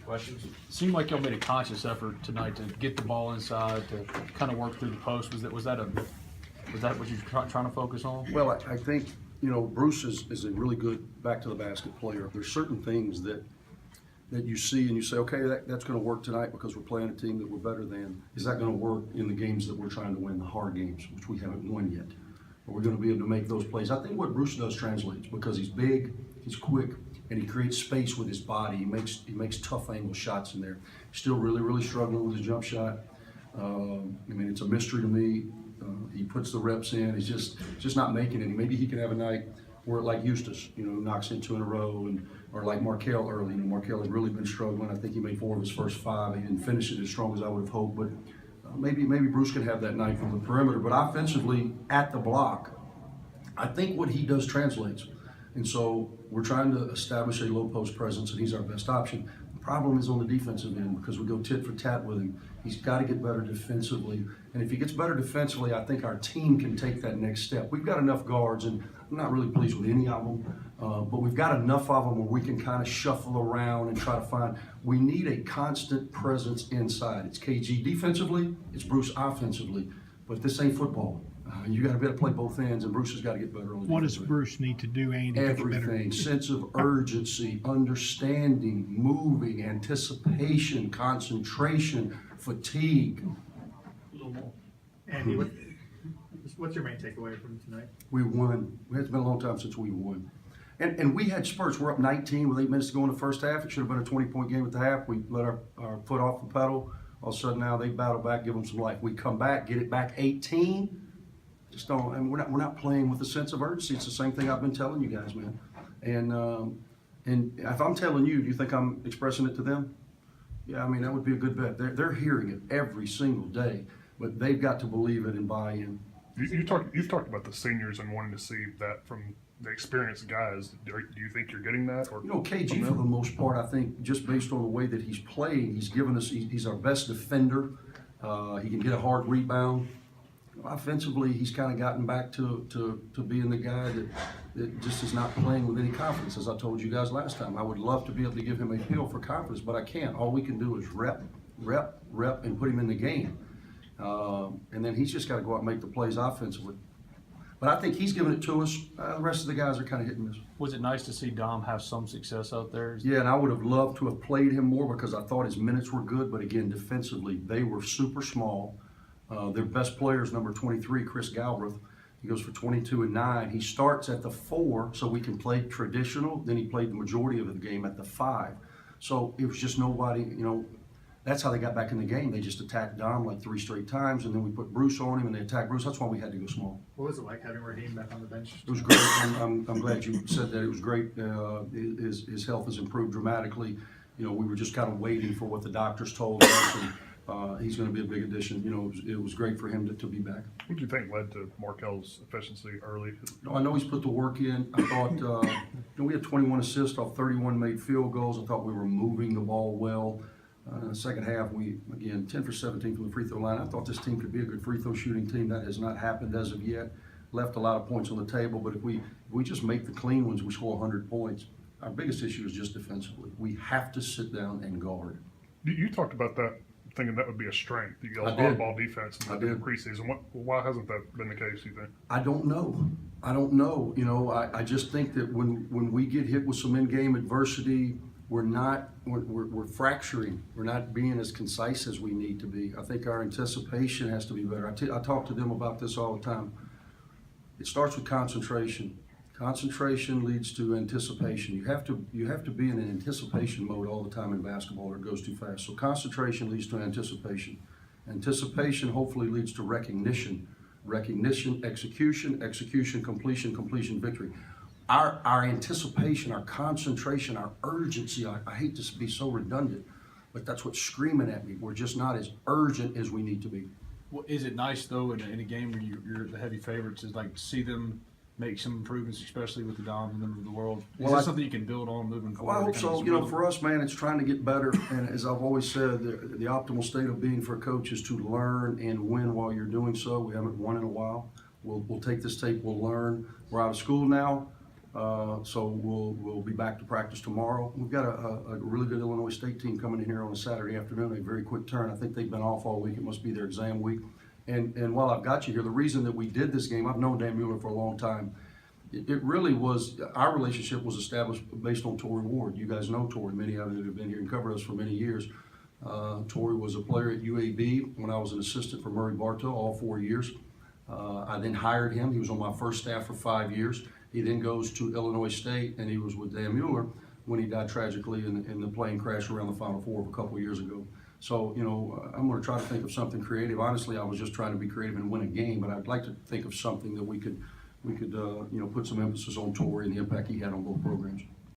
Questions? Seemed like y'all made a conscious effort tonight to get the ball inside, to kind of work through the post. Was that what you were trying to focus on? Well, I think, Bruce is a really good back to the basket player. There's certain things that you see and you say, okay, that's going to work tonight because we're playing a team that we're better than. Is that going to work in the games that we're trying to win, the hard games, which we haven't won yet? Are we going to be able to make those plays? I think what Bruce does translates because he's big, he's quick, and he creates space with his body. He makes tough angle shots in there. Still really, really struggling with his jump shot. It's a mystery to me. He puts the reps in. He's just not making it. Maybe he can have a night where, like Eustace, knocks in 2 in a row, or like Markell early. Markell has really been struggling. I think he made 4 of his first 5. He didn't finish it as strong as I would have hoped, but maybe Bruce can have that night from the perimeter. But offensively, at the block, I think what he does translates. And so we're trying to establish a low post presence, and he's our best option. The problem is on the defensive end because we go tit for tat with him. He's got to get better defensively. And if he gets better defensively, I think our team can take that next step. We've got enough guards, and I'm not really pleased with any of them, but we've got enough of them where we can kind of shuffle around and try to find. We need a constant presence inside. It's KG defensively, it's Bruce offensively, but this ain't football. You got to be able to play both ends, and Bruce has got to get better on the What does defensive Bruce need to do, Andy, to get better? Everything. Sense of urgency, understanding, moving, anticipation, concentration, fatigue. A little more. Andy, what's your main takeaway from tonight? We won. It's been a long time since we won. And we had spurts. We're up 19 with 8 minutes to go in the first half. It should have been a 20-point game at the half. We let our foot off the pedal. All of a sudden now they battle back, give them some life. We come back, get it back 18. Just don't. And we're not playing with a sense of urgency. It's the same thing I've been telling you guys, man. And if I'm telling you, do you think I'm expressing it to them? Yeah, that would be a good bet. They're hearing it every single day, but they've got to believe it and buy in. You've talked about the seniors and wanting to see that from the experienced guys. Do you think you're getting that? Or KG for the most part, I think, just based on the way that he's playing, he's given us. He's our best defender. He can get a hard rebound. Offensively, he's kind of gotten back to being the guy that just is not playing with any confidence. As I told you guys last time, I would love to be able to give him a feel for confidence, but I can't. All we can do is rep, and put him in the game. And then he's just got to go out and make the plays offensively. But I think he's giving it to us. The rest of the guys are kind of hit and miss. Was it nice to see Dom have some success out there? Yeah, and I would have loved to have played him more because I thought his minutes were good. But again, defensively, they were super small. Their best player is number 23, Chris Galbraith. He goes for 22 and 9. He starts at the 4, so we can play traditional. Then he played the majority of the game at the 5. So it was just nobody, that's how they got back in the game. They just attacked Dom like 3 straight times, and then we put Bruce on him, and they attacked Bruce. That's why we had to go small. What was it like having Raheem back on the bench? It was great. I'm glad you said that. It was great. His health has improved dramatically. We were just kind of waiting for what the doctors told us, and he's going to be a big addition. It was great for him to be back. What do you think led to Markell's efficiency early? I know he's put the work in. I thought we had 21 assists off 31 made field goals. I thought we were moving the ball well. In the second half, we, again, 10 for 17 from the free throw line. I thought this team could be a good free throw shooting team. That has not happened as of yet. Left a lot of points on the table, but if we just make the clean ones, we score 100 points. Our biggest issue is just defensively. We have to sit down and guard. You talked about that, thinking that would be a strength. You guys on-ball defense in the preseason. Why hasn't that been the case, you think? I don't know. I just think that when we get hit with some in-game adversity, we're fracturing. We're not being as concise as we need to be. I think our anticipation has to be better. I talk to them about this all the time. It starts with concentration. Concentration leads to anticipation. You have to be in an anticipation mode all the time in basketball, or it goes too fast. So concentration leads to anticipation. Anticipation hopefully leads to recognition. Recognition, execution, completion, victory. Our anticipation, our concentration, our urgency, I hate to be so redundant, but that's what's screaming at me. We're just not as urgent as we need to be. Well, is it nice, though, in a game where you're the heavy favorites, is like to see them make some improvements, especially with the Doms and them of the world? Is that something you can build on moving forward? Well, I hope so. For us, man, it's trying to get better. And as I've always said, the optimal state of being for a coach is to learn and win while you're doing so. We haven't won in a while. We'll take this tape, we'll learn. We're out of school now. So we'll be back to practice tomorrow. We've got a really good Illinois State team coming in here on a Saturday afternoon, a very quick turn. I think they've been off all week. It must be their exam week. And while I've got you here, the reason that we did this game, I've known Dan Mueller for a long time. It really was, our relationship was established based on Torrey Ward. You guys know Torrey, many of you have been here and covered us for many years. Torrey was a player at UAB when I was an assistant for Murray Bartow all 4 years. I then hired him. He was on my first staff for 5 years. He then goes to Illinois State, and he was with Dan Mueller when he died tragically in the plane crash around the Final Four of a couple of years ago. So, you know, I'm going to try to think of something creative. Honestly, I was just trying to be creative and win a game, but I'd like to think of something that we could you know, put some emphasis on Torrey and the impact he had on both programs.